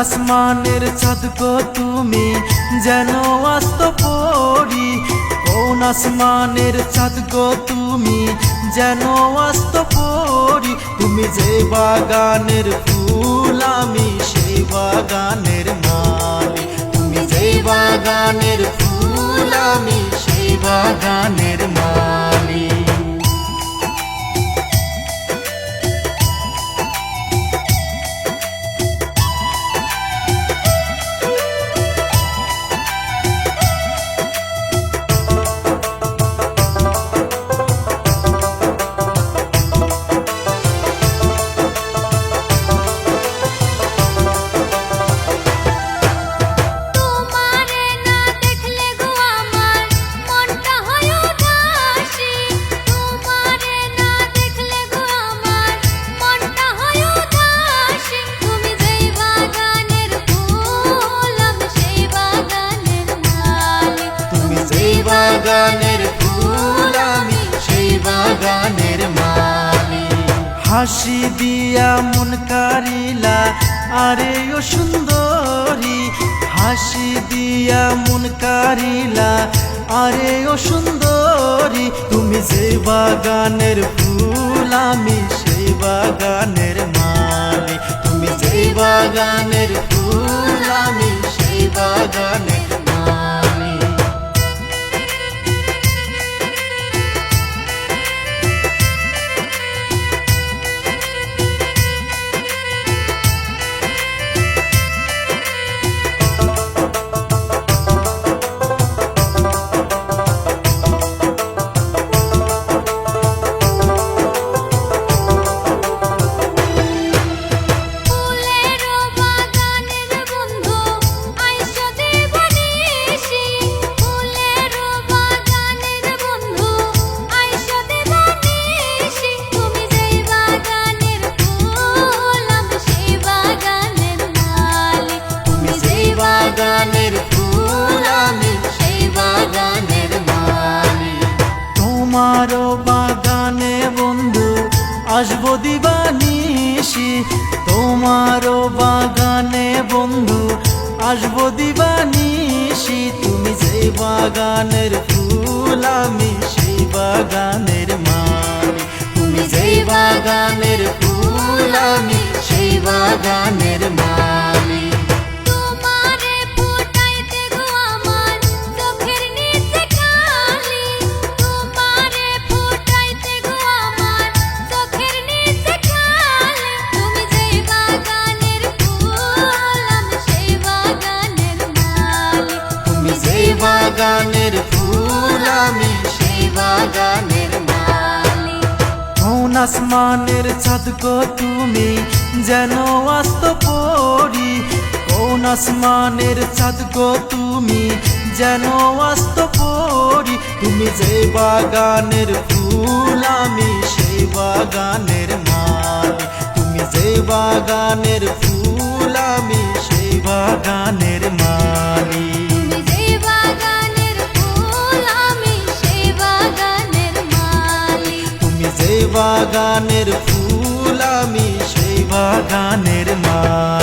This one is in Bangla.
আসমানের চাঁদ গো তুমি যেন আস্ত পড়ি, কোন আসমানের চাঁদ গো তুমি যেন আস্ত পড়ি। তুমি যে বাগানের ফুল আমি সেই বাগানের মালি, তুমি যে বাগানের ফুল আমি সেই বাগানের মালি। বাগানের ফুল আমি সেই বাগানের মালি। হাসি দিয়া মন কারিলা আরে ও সুন্দরী, হাসি দিয়া মন কারিলা আরে ও সুন্দরী। তুমি যে বাগানের ফুল আমি সেই বাগানের মালি, তুমি যে বাগানের ফুল আমি সেই বাগানের মালি। বাগানের ফুল আমি সেই বাগানের মালি। তোমারও বাগানে বন্ধু আসবো দিবানিশি, তোমারও বাগানে বন্ধু আসবো দিবানিশি। তুমি যে বাগানের ফুল আমি সেই বাগানের মালি, তুমি যে বাগানের ফুল আমি সেই বাগানের মালি। বাগানের ফুল আমি সেই বাগানের মালি। কোন আসমানের চাঁদ গো তুমি যেন আস্ত পড়ি, কোন আসমানের চাঁদ গো তুমি যেন আস্ত পড়ি। তুমি যে বাগানের ফুল আমি সেই বাগানের মালি, তুমি যে বাগানের ফুল আমি সেই বাগানের মালি। বাগানের ফুল আমি সেই বাগানের মালি।